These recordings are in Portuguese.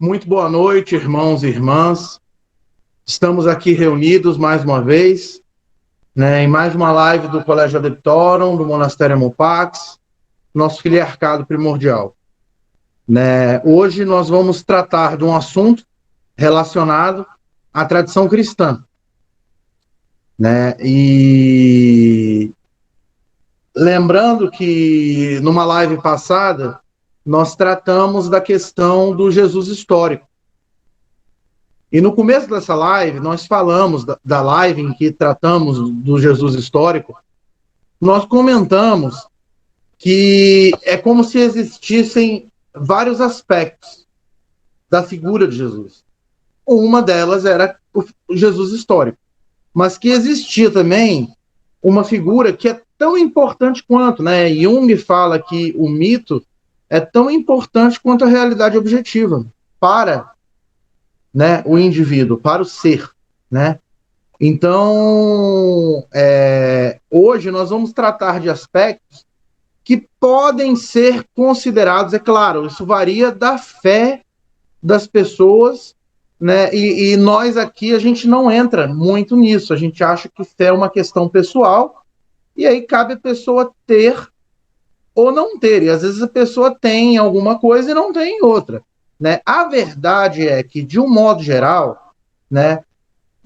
Muito boa noite, irmãos e irmãs. Estamos aqui reunidos mais uma vez, em mais uma live do Colégio Adeptorum, do Monastério Amopax, nosso filiarcado primordial. Hoje nós vamos tratar de um assunto relacionado à tradição cristã. E lembrando que numa live passada nós tratamos da questão do Jesus histórico. E no começo dessa live, nós falamos da live em que tratamos do Jesus histórico, nós comentamos que é como se existissem vários aspectos da figura de Jesus. Uma delas era o Jesus histórico, mas que existia também uma figura que é tão importante quanto, Jung fala que o mito é tão importante quanto a realidade objetiva para o indivíduo, para o ser, Então, hoje nós vamos tratar de aspectos que podem ser considerados, é claro, isso varia da fé das pessoas, e nós aqui, a gente não entra muito nisso, a gente acha que fé é uma questão pessoal, e aí cabe a pessoa ter ou não ter, e às vezes a pessoa tem alguma coisa e não tem outra. A verdade é que, de um modo geral,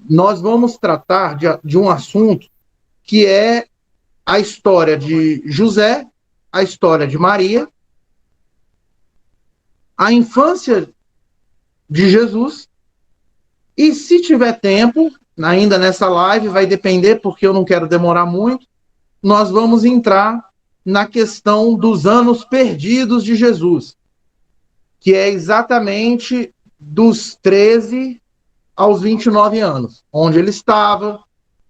nós vamos tratar de um assunto que é a história de José, a história de Maria, a infância de Jesus, e se tiver tempo, ainda nessa live, vai depender, porque eu não quero demorar muito, nós vamos entrar na questão dos anos perdidos de Jesus, que é exatamente dos 13 aos 29 anos, onde ele estava,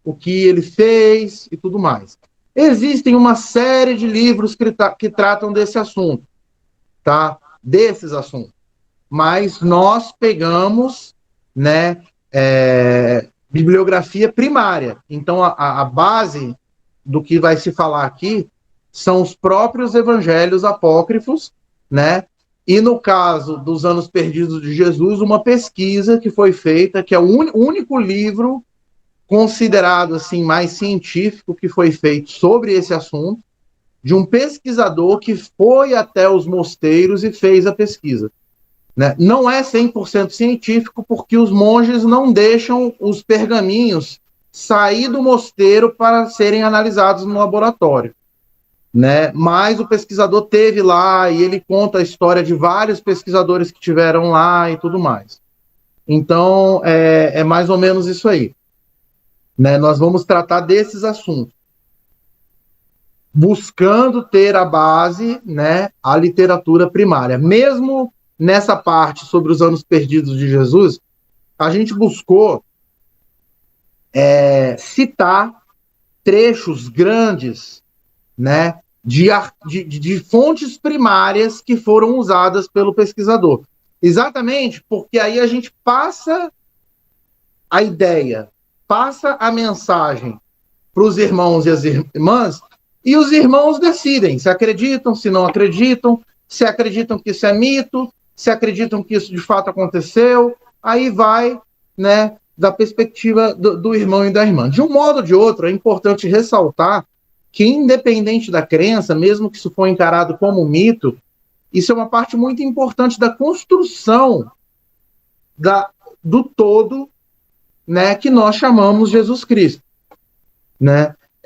o que ele fez e tudo mais. Existem uma série de livros que tratam desse assunto, desses assuntos. Mas nós pegamos, bibliografia primária. Então, a base do que vai se falar aqui são os próprios evangelhos apócrifos, E no caso dos anos perdidos de Jesus, uma pesquisa que foi feita, que é o único livro considerado assim mais científico que foi feito sobre esse assunto, de um pesquisador que foi até os mosteiros e fez a pesquisa. Não é 100% científico, porque os monges não deixam os pergaminhos sair do mosteiro para serem analisados no laboratório. Mas o pesquisador teve lá e ele conta a história de vários pesquisadores que tiveram lá e tudo mais. Então, é mais ou menos isso aí. Nós vamos tratar desses assuntos, buscando ter a base, a literatura primária. Mesmo nessa parte sobre os anos perdidos de Jesus, a gente buscou citar trechos grandes, de fontes primárias que foram usadas pelo pesquisador. Exatamente porque aí a gente passa a ideia, passa a mensagem para os irmãos e as irmãs, e os irmãos decidem se acreditam, se não acreditam, se acreditam que isso é mito, se acreditam que isso de fato aconteceu, aí vai, da perspectiva do irmão e da irmã. De um modo ou de outro, é importante ressaltar que, independente da crença, mesmo que isso for encarado como mito, isso é uma parte muito importante da construção do todo, que nós chamamos Jesus Cristo.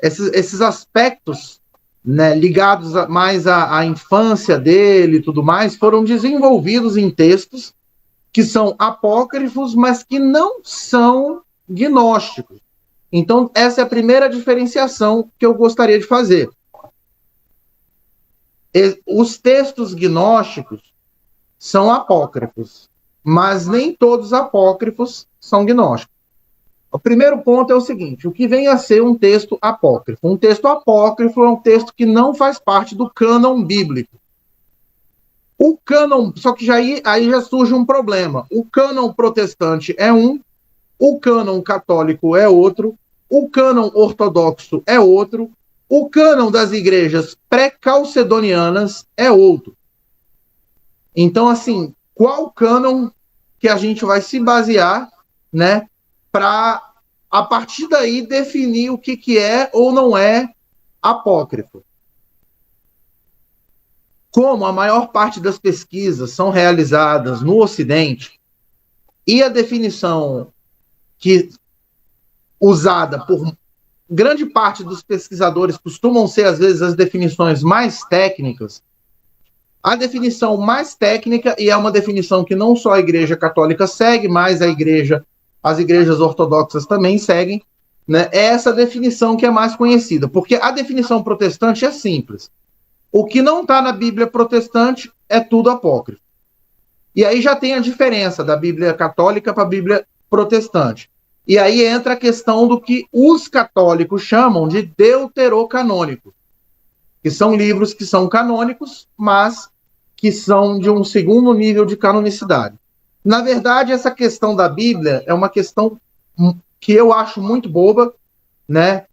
Esses aspectos, ligados mais à infância dele e tudo mais, foram desenvolvidos em textos que são apócrifos, mas que não são gnósticos. Então, essa é a primeira diferenciação que eu gostaria de fazer. Os textos gnósticos são apócrifos, mas nem todos os apócrifos são gnósticos. O primeiro ponto é o seguinte: o que vem a ser um texto apócrifo? Um texto apócrifo é um texto que não faz parte do cânon bíblico. O cânon, só que aí já surge um problema. O cânon protestante é um, o cânon católico é outro, o cânon ortodoxo é outro, o cânon das igrejas pré-calcedonianas é outro. Então, assim, qual cânon que a gente vai se basear, né, para, a partir daí, definir o que é ou não é apócrifo. Como a maior parte das pesquisas são realizadas no Ocidente, e a definição que usada por grande parte dos pesquisadores costumam ser, às vezes, as definições mais técnicas, a definição mais técnica, e é uma definição que não só a Igreja Católica segue, mas as igrejas ortodoxas também seguem, né, é essa definição que é mais conhecida, porque a definição protestante é simples. O que não está na Bíblia protestante é tudo apócrifo. E aí já tem a diferença da Bíblia católica para a Bíblia protestante. E aí entra a questão do que os católicos chamam de deuterocanônico, que são livros que são canônicos, mas que são de um segundo nível de canonicidade. Na verdade, essa questão da Bíblia é uma questão que eu acho muito boba, né?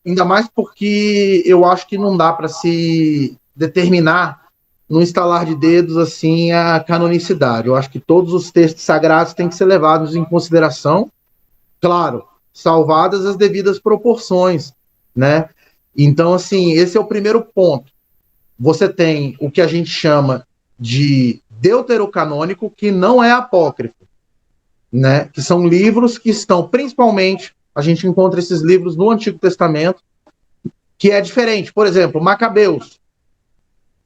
Ainda mais porque eu acho que não dá para se determinar no estalar de dedos assim a canonicidade. Eu acho que todos os textos sagrados têm que ser levados em consideração, claro, salvadas as devidas proporções, né? Então, assim, esse é o primeiro ponto. Você tem o que a gente chama de deuterocanônico, que não é apócrifo, né? Que são livros que estão, principalmente, a gente encontra esses livros no Antigo Testamento, que é diferente. Por exemplo, Macabeus.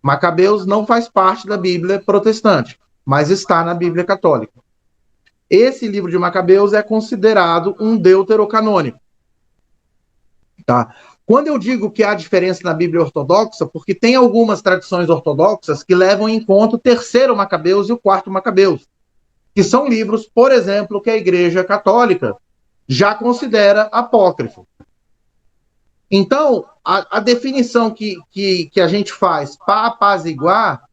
Macabeus não faz parte da Bíblia protestante, mas está na Bíblia católica. Esse livro de Macabeus é considerado um deuterocanônico. Tá? Quando eu digo que há diferença na Bíblia ortodoxa, porque tem algumas tradições ortodoxas que levam em conta o terceiro Macabeus e o quarto Macabeus, que são livros, por exemplo, que a Igreja Católica já considera apócrifo. Então, a definição que a gente faz para apaziguar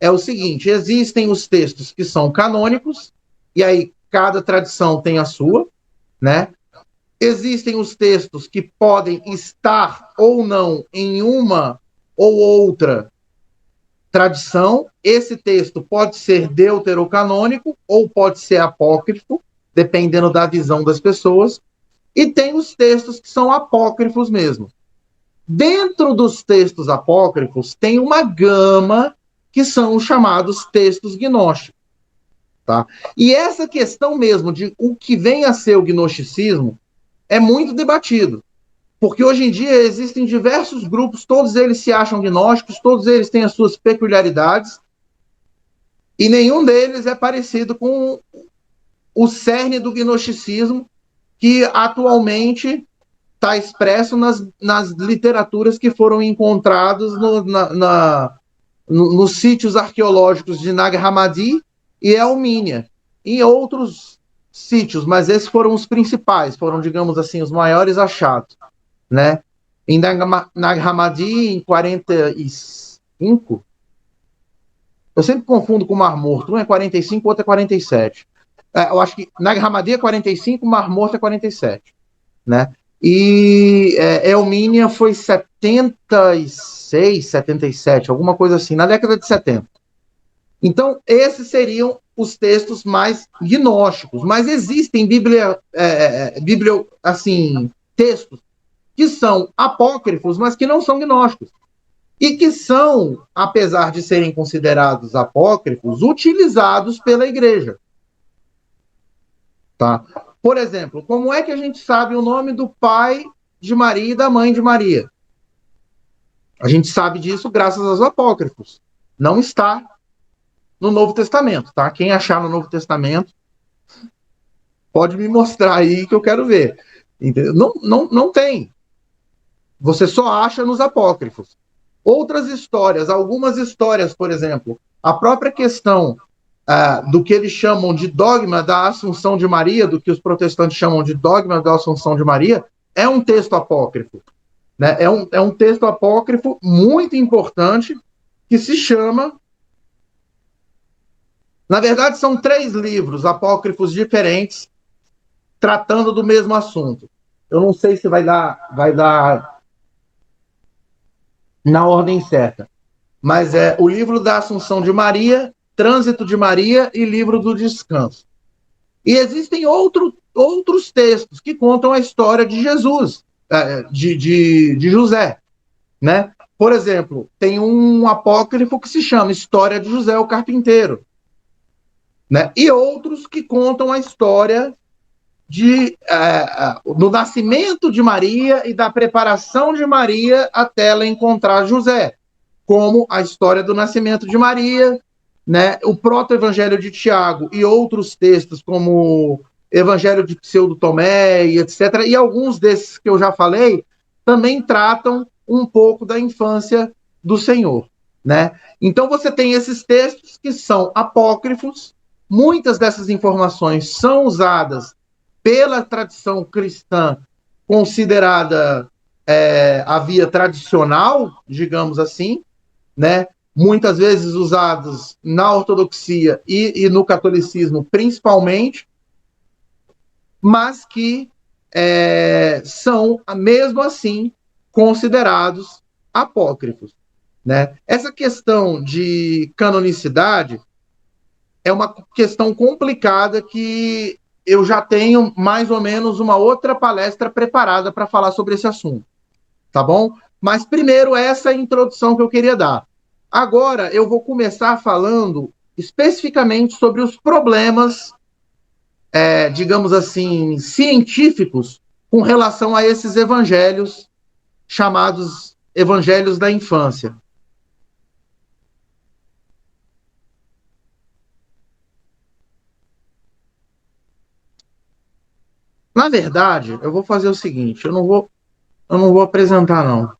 é o seguinte: existem os textos que são canônicos, e aí cada tradição tem a sua, né? Existem os textos que podem estar ou não em uma ou outra tradição. Esse texto pode ser deuterocanônico ou pode ser apócrifo, dependendo da visão das pessoas. E tem os textos que são apócrifos mesmo. Dentro dos textos apócrifos tem uma gama que são os chamados textos gnósticos. Tá? E essa questão mesmo de o que vem a ser o gnosticismo é muito debatido, porque hoje em dia existem diversos grupos, todos eles se acham gnósticos, todos eles têm as suas peculiaridades, e nenhum deles é parecido com o cerne do gnosticismo, que atualmente está expresso nas literaturas que foram encontradas nos sítios arqueológicos de Nag Hammadi e Elmínia, e outros sítios, mas esses foram os principais, foram, digamos assim, os maiores achados, né? Em Nag Hammadi, em 45, eu sempre confundo com o Mar Morto, um é 45, o outro é 47. Eu acho que Nag Hammadi é 45, Mar Morto é 47, né? E Elmínia foi 76, 77, alguma coisa assim, na década de 70. Então, esses seriam os textos mais gnósticos, mas existem textos que são apócrifos, mas que não são gnósticos. E que são, apesar de serem considerados apócrifos, utilizados pela igreja. Tá? Por exemplo, como é que a gente sabe o nome do pai de Maria e da mãe de Maria? A gente sabe disso graças aos apócrifos. Não está no Novo Testamento, tá? Quem achar no Novo Testamento pode me mostrar aí que eu quero ver. Entendeu? Não tem. Você só acha nos apócrifos. Outras histórias, algumas histórias, por exemplo, a própria questão do que eles chamam de dogma da Assunção de Maria, do que os protestantes chamam de dogma da Assunção de Maria, é um texto apócrifo. Né? É um texto apócrifo muito importante que se chama... Na verdade, são 3 livros apócrifos diferentes tratando do mesmo assunto. Eu não sei se vai dar na ordem certa, mas é o livro da Assunção de Maria Trânsito de Maria e Livro do Descanso. E existem outros textos que contam a história de Jesus, de José, né? Por exemplo, tem um apócrifo que se chama História de José o Carpinteiro, né? E outros que contam a história do nascimento de Maria e da preparação de Maria até ela encontrar José, como a história do nascimento de Maria, né? O proto-evangelho de Tiago e outros textos, como Evangelho de Pseudo Tomé, e etc. E alguns desses que eu já falei também tratam um pouco da infância do Senhor, né? Então você tem esses textos que são apócrifos, muitas dessas informações são usadas pela tradição cristã considerada a via tradicional, digamos assim, né? Muitas vezes usados na ortodoxia e no catolicismo, principalmente, mas que são, mesmo assim, considerados apócrifos, né? Essa questão de canonicidade é uma questão complicada que eu já tenho mais ou menos uma outra palestra preparada para falar sobre esse assunto, tá bom? Mas primeiro essa é a introdução que eu queria dar. Agora eu vou começar falando especificamente sobre os problemas, digamos assim, científicos com relação a esses evangelhos chamados evangelhos da infância. Na verdade, eu vou fazer o seguinte, eu não vou apresentar não.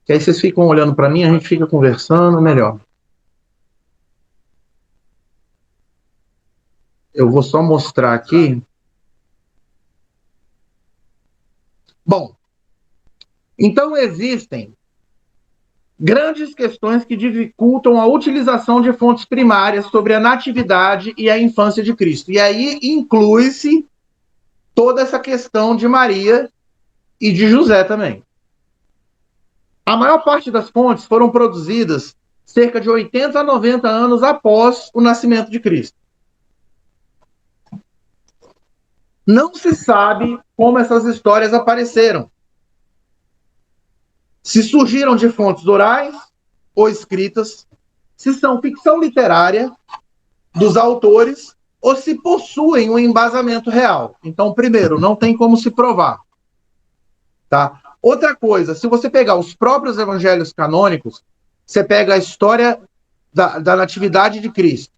Que aí vocês ficam olhando para mim, a gente fica conversando, melhor. Eu vou só mostrar aqui. Bom, então existem grandes questões que dificultam a utilização de fontes primárias sobre a natividade e a infância de Cristo. E aí inclui-se toda essa questão de Maria e de José também. A maior parte das fontes foram produzidas cerca de 80 a 90 anos após o nascimento de Cristo. Não se sabe como essas histórias apareceram. Se surgiram de fontes orais ou escritas, se são ficção literária dos autores ou se possuem um embasamento real. Então, primeiro, não tem como se provar. Tá? Outra coisa, se você pegar os próprios evangelhos canônicos, você pega a história da natividade de Cristo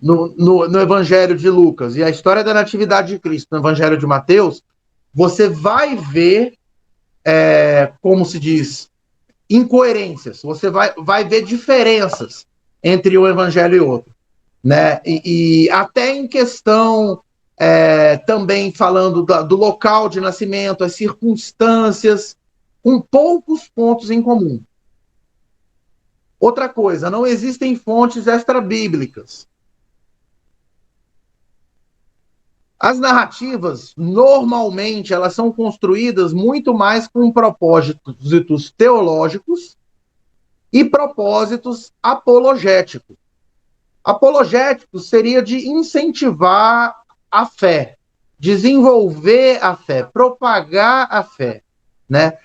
no evangelho de Lucas e a história da natividade de Cristo no evangelho de Mateus, você vai ver, como se diz, incoerências, você vai ver diferenças entre um evangelho e outro, né? E até em questão, também falando do local de nascimento, as circunstâncias, com poucos pontos em comum. Outra coisa, não existem fontes extra-bíblicas. As narrativas, normalmente, elas são construídas muito mais com propósitos teológicos e propósitos apologéticos. Apologético seria de incentivar a fé, desenvolver a fé, propagar a fé, né?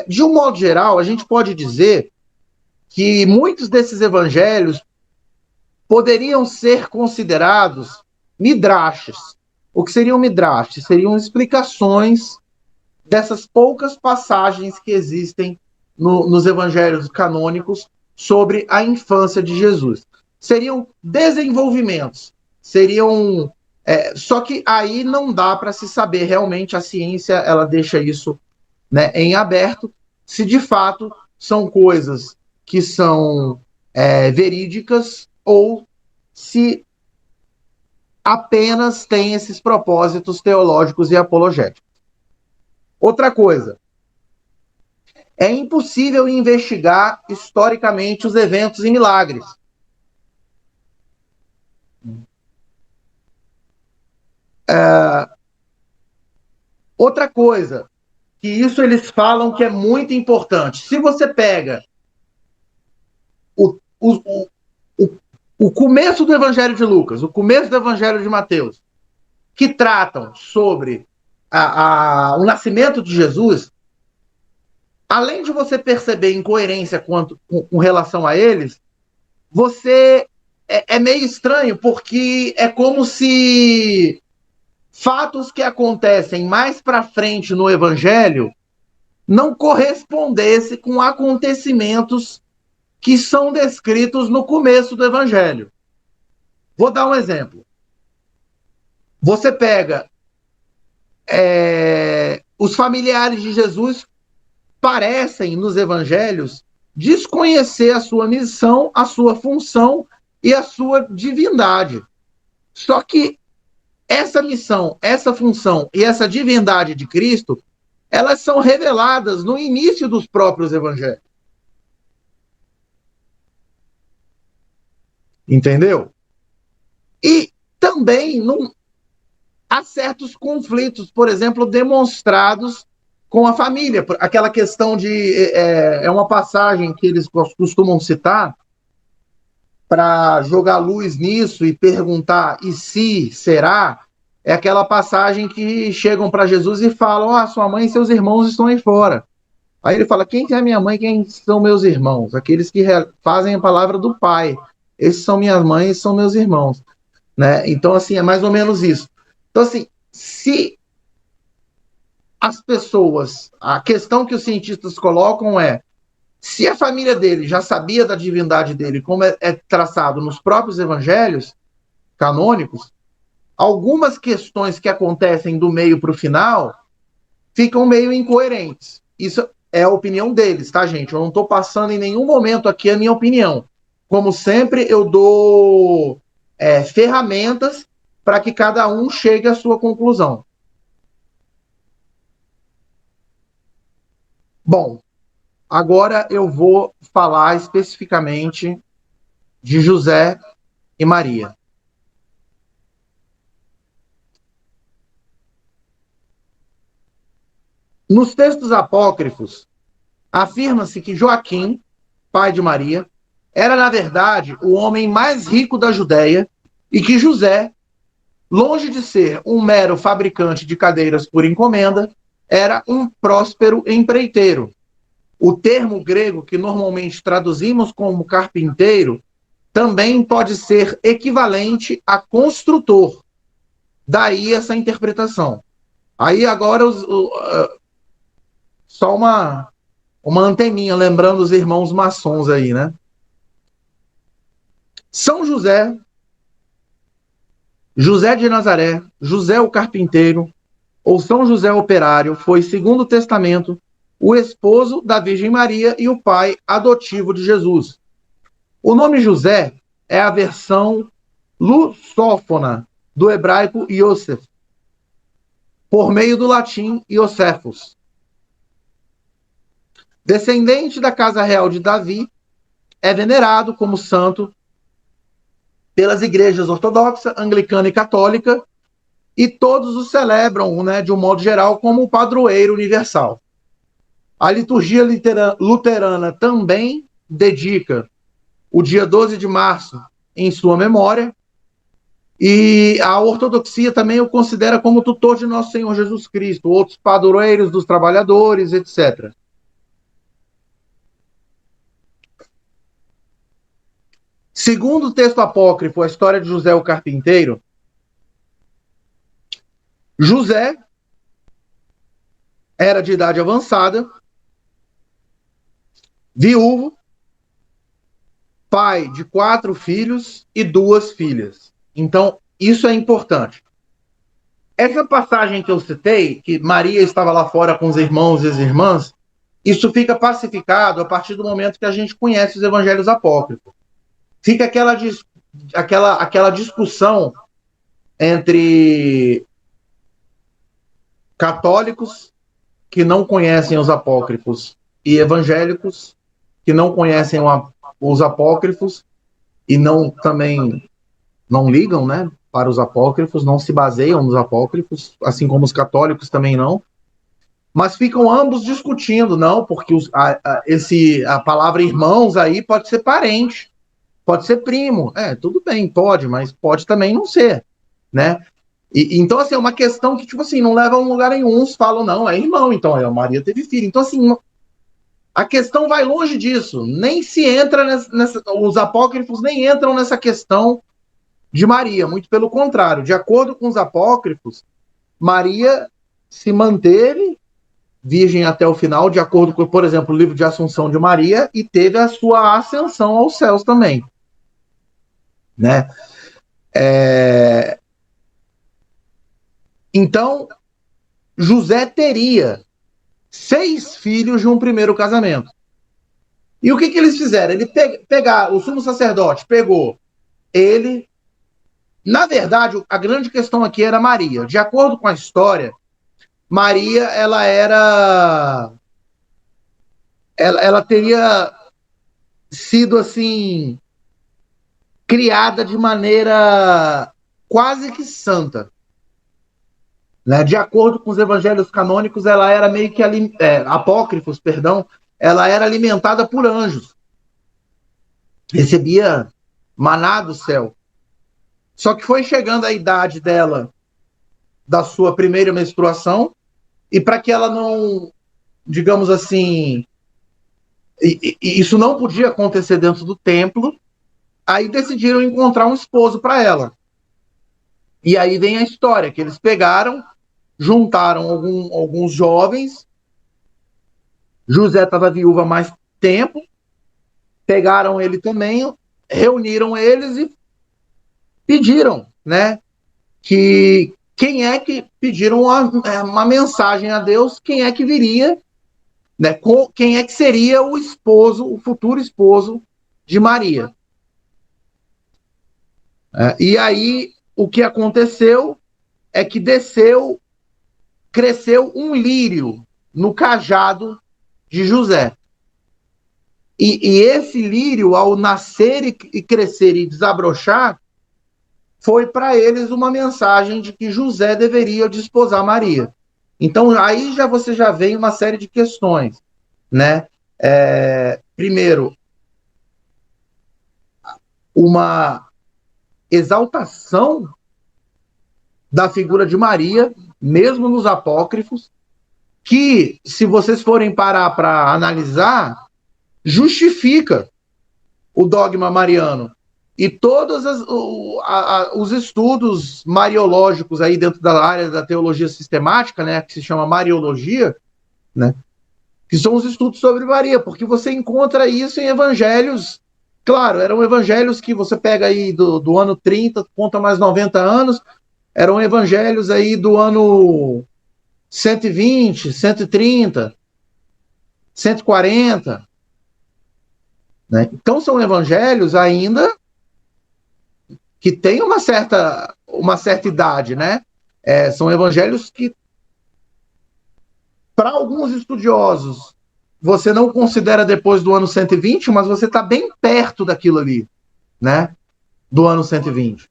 De um modo geral, a gente pode dizer que muitos desses evangelhos poderiam ser considerados midrashes. O que seriam midrashes? Seriam explicações dessas poucas passagens que existem nos evangelhos canônicos sobre a infância de Jesus. Seriam desenvolvimentos, seriam... só que aí não dá para se saber realmente, a ciência ela deixa isso, né, em aberto, se de fato são coisas que são verídicas ou se apenas tem esses propósitos teológicos e apologéticos. Outra coisa, é impossível investigar historicamente os eventos e milagres. Outra coisa, que isso eles falam que é muito importante. Se você pega o começo do Evangelho de Lucas, o começo do Evangelho de Mateus, que tratam sobre o nascimento de Jesus, além de você perceber incoerência com relação a eles, você é meio estranho, porque é como se fatos que acontecem mais para frente no Evangelho não correspondessem com acontecimentos que são descritos no começo do Evangelho. Vou dar um exemplo. Você pega os familiares de Jesus parecem, nos evangelhos, desconhecer a sua missão, a sua função e a sua divindade. Só que essa missão, essa função e essa divindade de Cristo, elas são reveladas no início dos próprios evangelhos. Entendeu? E também há certos conflitos, por exemplo, demonstrados com a família. Aquela questão de... É uma passagem que eles costumam citar para jogar luz nisso e perguntar e se, será, é aquela passagem que chegam para Jesus e falam, sua mãe e seus irmãos estão aí fora. Aí ele fala, quem é minha mãe, quem são meus irmãos? Aqueles que fazem a palavra do Pai. Esses são minhas mães e são meus irmãos. Né? Então, assim, é mais ou menos isso. Então, assim, se as pessoas... A questão que os cientistas colocam é se a família dele já sabia da divindade dele, como é traçado nos próprios evangelhos canônicos, algumas questões que acontecem do meio para o final ficam meio incoerentes. Isso é a opinião deles, tá, gente? Eu não estou passando em nenhum momento aqui a minha opinião. Como sempre, eu dou ferramentas para que cada um chegue à sua conclusão. Bom, agora eu vou falar especificamente de José e Maria. Nos textos apócrifos, afirma-se que Joaquim, pai de Maria, era, na verdade, o homem mais rico da Judéia e que José, longe de ser um mero fabricante de cadeiras por encomenda, era um próspero empreiteiro. O termo grego que normalmente traduzimos como carpinteiro também pode ser equivalente a construtor. Daí essa interpretação. Aí agora só uma anteninha, lembrando os irmãos maçons aí, né? São José, José de Nazaré, José o carpinteiro, ou São José operário, foi, segundo o Testamento, o esposo da Virgem Maria e o pai adotivo de Jesus. O nome José é a versão lusófona do hebraico Yosef, por meio do latim Iosefos. Descendente da casa real de Davi, é venerado como santo pelas igrejas ortodoxa, anglicana e católica, e todos o celebram, né, de um modo geral, como o padroeiro universal. A liturgia luterana também dedica o dia 12 de março em sua memória, e a ortodoxia também o considera como tutor de nosso Senhor Jesus Cristo, outros padroeiros dos trabalhadores, etc. Segundo o texto apócrifo, a história de José o carpinteiro, José era de idade avançada, viúvo, pai de 4 filhos e 2 filhas. Então, isso é importante. Essa passagem que eu citei, que Maria estava lá fora com os irmãos e as irmãs, isso fica pacificado a partir do momento que a gente conhece os evangelhos apócrifos. Fica aquela discussão entre católicos que não conhecem os apócrifos e evangélicos que não conhecem os apócrifos e também não ligam, né, para os apócrifos, não se baseiam nos apócrifos, assim como os católicos também não, mas ficam ambos discutindo, não, porque a palavra irmãos aí pode ser parente, Pode ser primo. Tudo bem, pode, mas pode também não ser, né? Então, assim, é uma questão que, tipo assim, não leva a um lugar nenhum. Uns falam, não, é irmão, então, a Maria teve filho. Então, assim, a questão vai longe disso. Nem se entra os apócrifos nem entram nessa questão de Maria. Muito pelo contrário. De acordo com os apócrifos, Maria se manteve virgem até o final, de acordo com, por exemplo, o livro de Assunção de Maria, e teve a sua ascensão aos céus também, né? Então, José teria 6 filhos de um primeiro casamento. E o que eles fizeram? Ele o sumo sacerdote pegou ele. Na verdade, a grande questão aqui era Maria. De acordo com a história, Maria, ela teria sido assim criada de maneira quase que santa, né? De acordo com os evangelhos canônicos, ela era meio que apócrifos, perdão, ela era alimentada por anjos, recebia maná do céu. Só que foi chegando a idade dela da sua primeira menstruação, e para que ela não, digamos assim, isso não podia acontecer dentro do templo, aí decidiram encontrar um esposo para ela. E aí vem a história, que eles pegaram, juntaram alguns jovens, José estava viúva há mais tempo, pegaram ele também, reuniram eles e pediram, né, que quem é que pediram uma mensagem a Deus, quem é que viria, né, quem é que seria o esposo, o futuro esposo de Maria. E aí o que aconteceu é que cresceu um lírio no cajado de José. E esse lírio, ao nascer e crescer e desabrochar, foi para eles uma mensagem de que José deveria desposar Maria. Então, aí você já vem uma série de questões, né? Primeiro, uma exaltação da figura de Maria, mesmo nos apócrifos, que, se vocês forem parar para analisar, justifica o dogma mariano. E todos os estudos mariológicos aí dentro da área da teologia sistemática, né, que se chama Mariologia, né, que são os estudos sobre Maria, porque você encontra isso em evangelhos. Claro, eram evangelhos que você pega aí do ano 30, conta mais 90 anos, eram evangelhos aí do ano 120, 130, 140. Né? Então são evangelhos ainda que têm uma certa idade, né? São evangelhos que, para alguns estudiosos, você não considera depois do ano 120, mas você está bem perto daquilo ali, né? Do ano 120.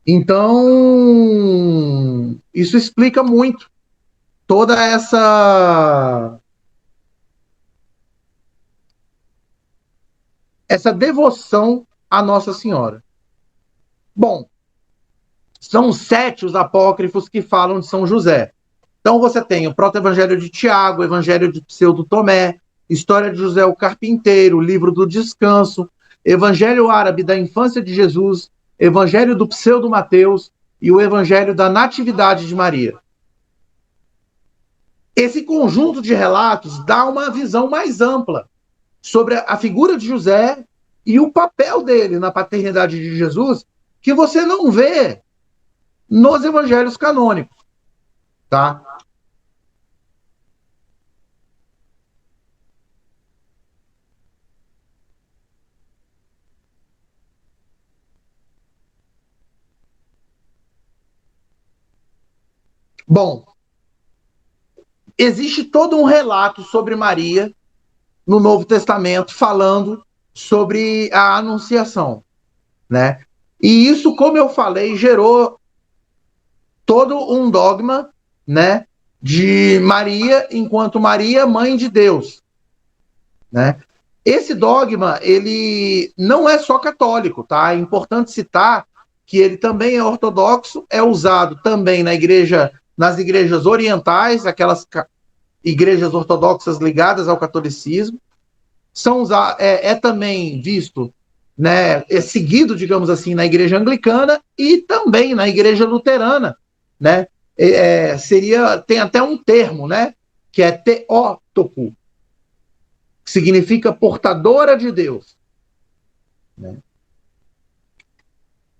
Então, isso explica muito toda essa devoção à Nossa Senhora. Bom, são 7 os apócrifos que falam de São José. Então você tem o Proto-Evangelho de Tiago, o Evangelho de Pseudo Tomé, História de José o Carpinteiro, Livro do Descanso, Evangelho Árabe da Infância de Jesus, Evangelho do Pseudo Mateus e o Evangelho da Natividade de Maria. Esse conjunto de relatos dá uma visão mais ampla sobre a figura de José e o papel dele na paternidade de Jesus, que você não vê nos evangelhos canônicos, tá? Bom, existe todo um relato sobre Maria no Novo Testamento falando sobre a anunciação, né? E isso, como eu falei, gerou todo um dogma, né, de Maria enquanto Maria, mãe de Deus, né? Esse dogma, ele não é só católico, tá? É importante citar que ele também é ortodoxo, é usado também nas igrejas orientais, aquelas igrejas ortodoxas ligadas ao catolicismo, é também visto, né, é seguido, digamos assim, na igreja anglicana e também na igreja luterana, né? Tem até um termo, né, que é teótoco, que significa portadora de Deus, né?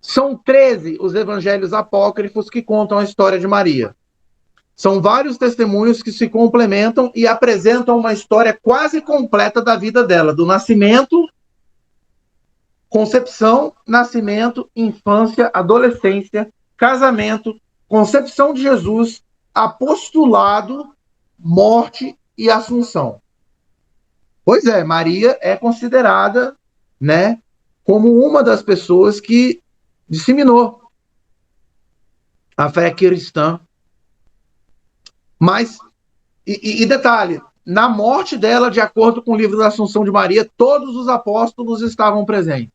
São 13 os evangelhos apócrifos que contam a história de Maria. São vários testemunhos que se complementam e apresentam uma história quase completa da vida dela, do nascimento, concepção, nascimento, infância, adolescência, casamento, concepção de Jesus, apostolado, morte e assunção. Pois é, Maria é considerada, né, como uma das pessoas que disseminou a fé cristã. Mas, e detalhe, na morte dela, de acordo com o livro da Assunção de Maria, todos os apóstolos estavam presentes.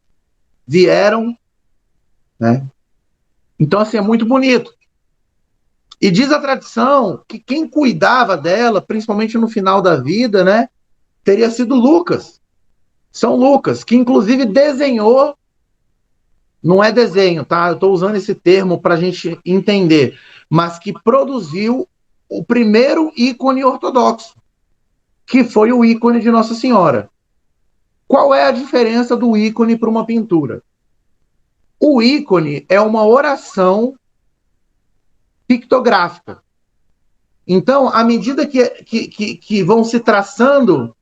Vieram, né? Então, assim, é muito bonito. E diz a tradição que quem cuidava dela, principalmente no final da vida, né, teria sido Lucas. São Lucas, que inclusive desenhou, não é desenho, tá? Eu estou usando esse termo para a gente entender, mas que produziu o primeiro ícone ortodoxo, que foi o ícone de Nossa Senhora. Qual é a diferença do ícone para uma pintura? O ícone é uma oração pictográfica. Então, à medida que vão se traçando,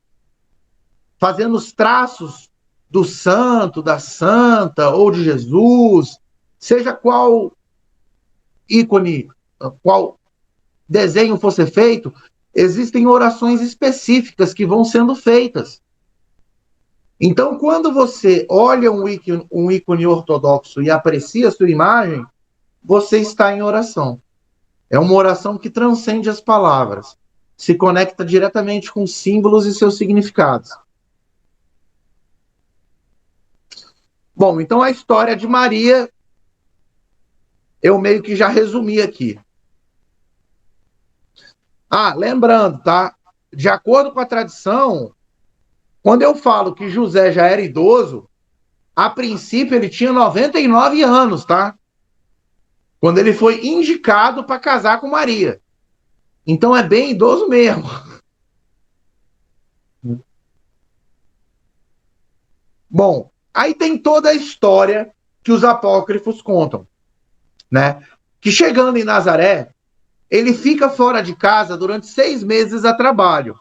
fazendo os traços do santo, da santa ou de Jesus, seja qual ícone, qual desenho fosse feito, existem orações específicas que vão sendo feitas. Então, quando você olha um ícone ortodoxo e aprecia a sua imagem, você está em oração. É uma oração que transcende as palavras, se conecta diretamente com símbolos e seus significados. Bom, então a história de Maria eu meio que já resumi aqui. Lembrando, tá? De acordo com a tradição, quando eu falo que José já era idoso, a princípio ele tinha 99 anos, tá? Quando ele foi indicado para casar com Maria. Então é bem idoso mesmo. Bom, aí tem toda a história que os apócrifos contam, né? Que chegando em Nazaré, ele fica fora de casa durante 6 meses a trabalho.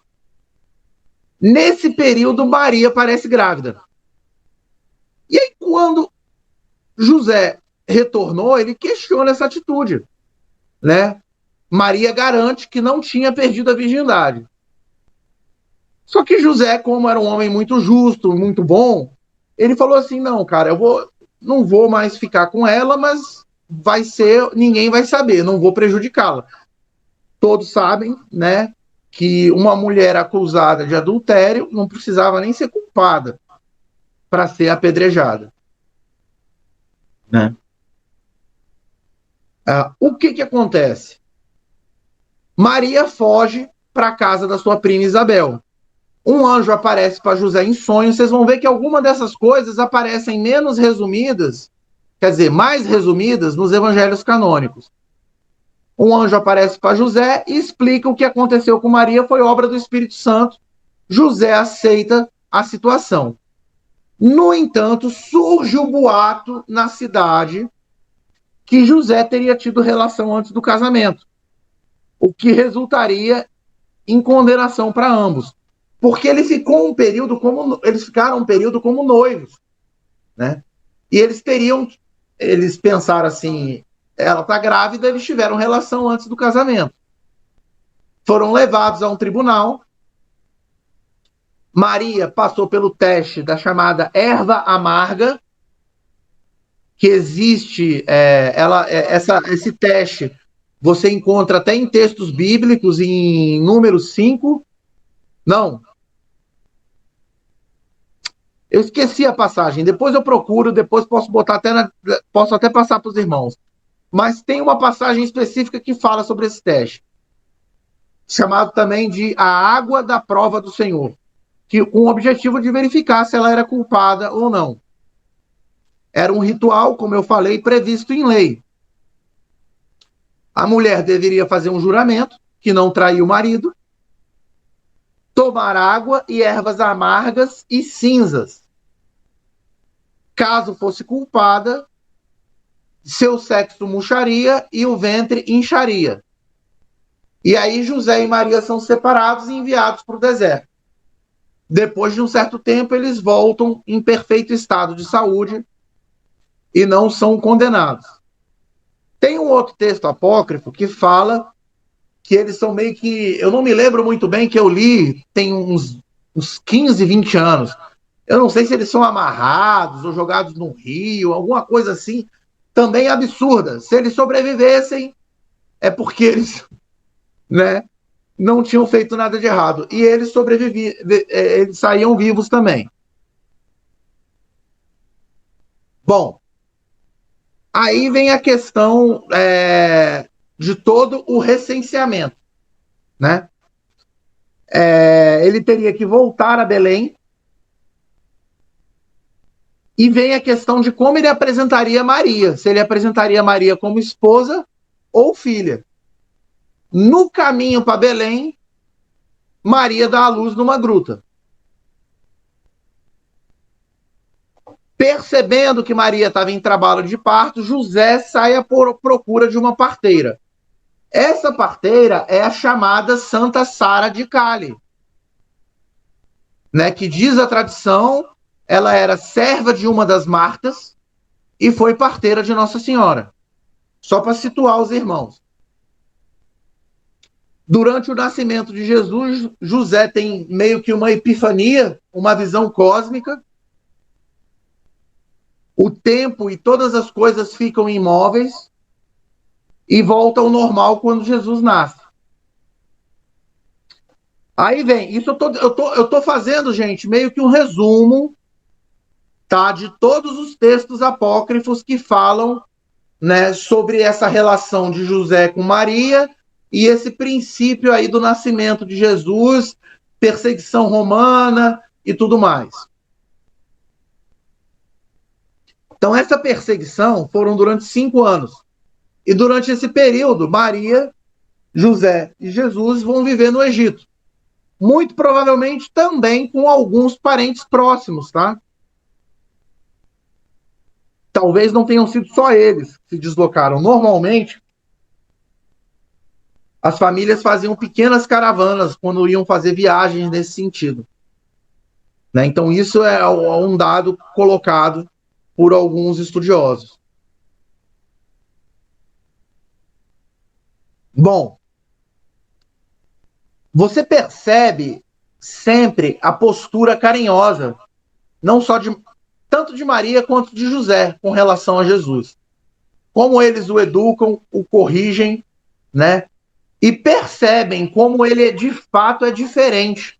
Nesse período, Maria parece grávida. E aí, quando José retornou, ele questiona essa atitude, né? Maria garante que não tinha perdido a virgindade. Só que José, como era um homem muito justo, muito bom, ele falou assim: não, cara, não vou mais ficar com ela, mas ninguém vai saber, não vou prejudicá-la. Todos sabem, né, que uma mulher acusada de adultério não precisava nem ser culpada para ser apedrejada, né? O que acontece? Maria foge para a casa da sua prima Isabel. Um anjo aparece para José em sonho. Vocês vão ver que alguma dessas coisas aparecem menos resumidas, quer dizer, mais resumidas nos evangelhos canônicos. Um anjo aparece para José e explica o que aconteceu com Maria foi obra do Espírito Santo. José aceita a situação. No entanto, surge o boato na cidade que José teria tido relação antes do casamento, o que resultaria em condenação para ambos, porque eles ficaram um período como noivos, né? E eles pensaram assim, ela está grávida, eles tiveram relação antes do casamento. Foram levados a um tribunal. Maria passou pelo teste da chamada erva amarga, que existe, esse teste você encontra até em textos bíblicos, em Números 5. Não. Eu esqueci a passagem, depois eu procuro, depois posso até passar para os irmãos. Mas tem uma passagem específica que fala sobre esse teste, chamado também de a água da prova do Senhor, que com o objetivo de verificar se ela era culpada ou não. Era um ritual, como eu falei, previsto em lei. A mulher deveria fazer um juramento que não trair o marido, tomar água e ervas amargas e cinzas. Caso fosse culpada, seu sexo murcharia e o ventre incharia. E aí José e Maria são separados e enviados para o deserto. Depois de um certo tempo, eles voltam em perfeito estado de saúde e não são condenados. Tem um outro texto apócrifo que fala que eles são meio que... Eu não me lembro muito bem, que eu li tem uns 15, 20 anos. Eu não sei se eles são amarrados ou jogados no rio, alguma coisa assim, também absurda. Se eles sobrevivessem, é porque eles, né, não tinham feito nada de errado. E eles sobreviviam, eles saíam vivos também. Bom, aí vem a questão de todo o recenseamento, né? Ele teria que voltar a Belém, e vem a questão de como ele apresentaria Maria, se ele apresentaria Maria como esposa ou filha. No caminho para Belém, Maria dá à luz numa gruta. Percebendo que Maria estava em trabalho de parto, José sai à procura de uma parteira. Essa parteira é a chamada Santa Sara de Cali, né, que diz a tradição, ela era serva de uma das Martas e foi parteira de Nossa Senhora. Só para situar os irmãos. Durante o nascimento de Jesus, José tem meio que uma epifania, uma visão cósmica. O tempo e todas as coisas ficam imóveis e volta ao normal quando Jesus nasce. Aí vem, isso eu tô fazendo, gente, meio que um resumo, tá, de todos os textos apócrifos que falam, né, sobre essa relação de José com Maria e esse princípio aí do nascimento de Jesus, perseguição romana e tudo mais. Então, essa perseguição foram durante 5 anos. E durante esse período, Maria, José e Jesus vão viver no Egito. Muito provavelmente também com alguns parentes próximos, tá? Talvez não tenham sido só eles que se deslocaram. Normalmente, as famílias faziam pequenas caravanas quando iam fazer viagens nesse sentido, né? Então, isso é um dado colocado por alguns estudiosos. Bom, você percebe sempre a postura carinhosa, não só tanto de Maria quanto de José, com relação a Jesus. Como eles o educam, o corrigem, né? E percebem como ele de fato é diferente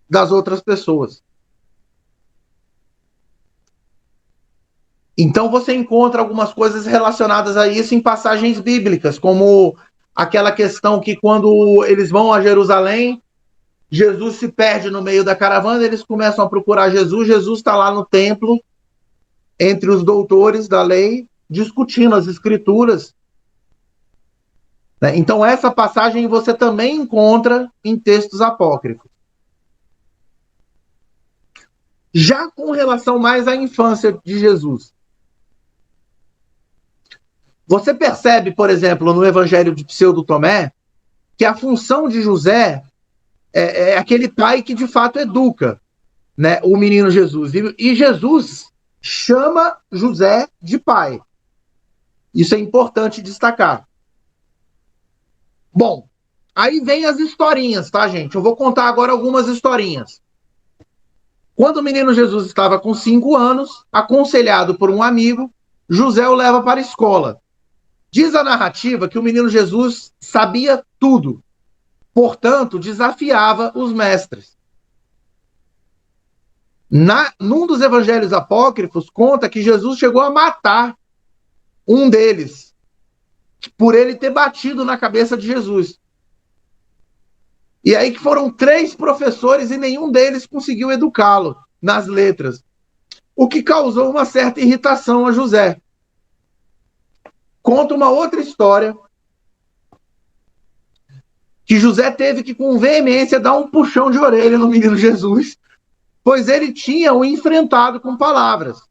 das outras pessoas. Então você encontra algumas coisas relacionadas a isso em passagens bíblicas, como aquela questão que quando eles vão a Jerusalém, Jesus se perde no meio da caravana, eles começam a procurar Jesus, Jesus está lá no templo, entre os doutores da lei, discutindo as escrituras. Então essa passagem você também encontra em textos apócrifos. Já com relação mais à infância de Jesus, você percebe, por exemplo, no Evangelho de Pseudo Tomé, que a função de José é aquele pai que de fato educa, né, o menino Jesus. E Jesus chama José de pai. Isso é importante destacar. Bom, aí vem as historinhas, tá, gente? Eu vou contar agora algumas historinhas. Quando o menino Jesus estava com 5 anos, aconselhado por um amigo, José o leva para a escola. Diz a narrativa que o menino Jesus sabia tudo, portanto, desafiava os mestres. Num dos evangelhos apócrifos, conta que Jesus chegou a matar um deles, por ele ter batido na cabeça de Jesus. E aí que foram 3 professores e nenhum deles conseguiu educá-lo nas letras, o que causou uma certa irritação a José. Conta uma outra história que José teve que, com veemência, dar um puxão de orelha no menino Jesus, pois ele tinha o enfrentado com palavras.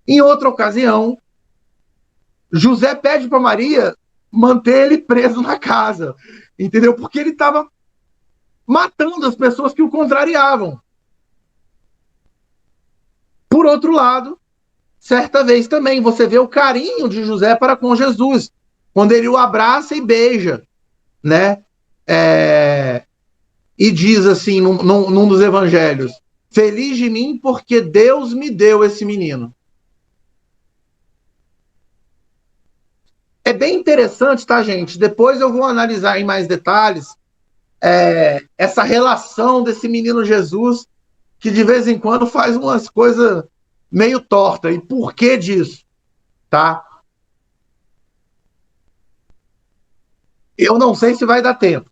Em outra ocasião, José pede para Maria manter ele preso na casa, entendeu? Porque ele estava matando as pessoas que o contrariavam. Por outro lado, certa vez também, você vê o carinho de José para com Jesus, quando ele o abraça e beija, né? E diz assim, num dos evangelhos, feliz de mim porque Deus me deu esse menino. É bem interessante, tá, gente? Depois eu vou analisar em mais detalhes essa relação desse menino Jesus, que de vez em quando faz umas coisas meio tortas. E por que disso? Tá? Eu não sei se vai dar tempo.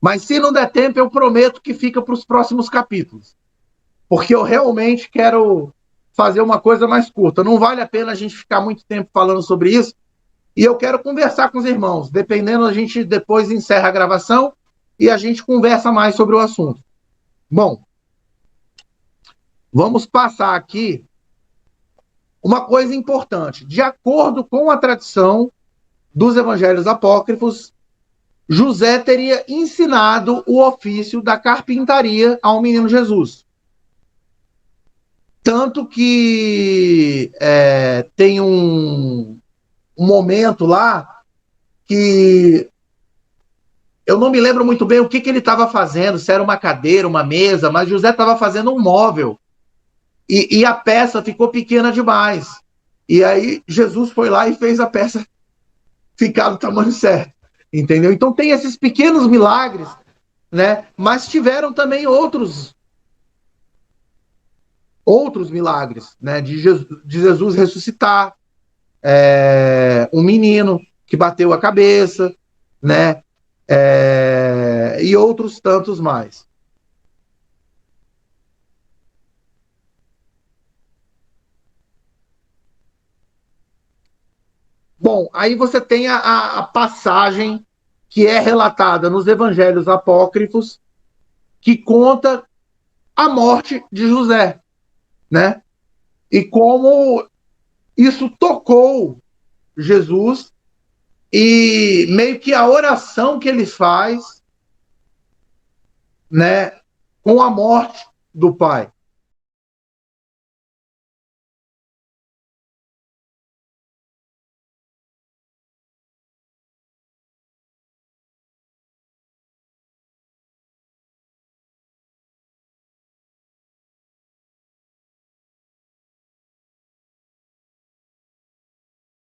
Mas se não der tempo, eu prometo que fica para os próximos capítulos. Porque eu realmente quero fazer uma coisa mais curta. Não vale a pena a gente ficar muito tempo falando sobre isso. E eu quero conversar com os irmãos. Dependendo, a gente depois encerra a gravação e a gente conversa mais sobre o assunto. Bom, vamos passar aqui uma coisa importante. De acordo com a tradição dos evangelhos apócrifos, José teria ensinado o ofício da carpintaria ao menino Jesus. Tanto que tem um momento lá que eu não me lembro muito bem o que ele estava fazendo, se era uma cadeira, uma mesa, mas José estava fazendo um móvel. E a peça ficou pequena demais. E aí Jesus foi lá e fez a peça ficar do tamanho certo. Entendeu? Então tem esses pequenos milagres, né? Mas tiveram também outros milagres, né? De Jesus ressuscitar um menino que bateu a cabeça, né? E outros tantos mais. Bom, aí você tem a passagem que é relatada nos evangelhos apócrifos, que conta a morte de José, né? E como isso tocou Jesus e meio que a oração que ele faz, né, com a morte do pai.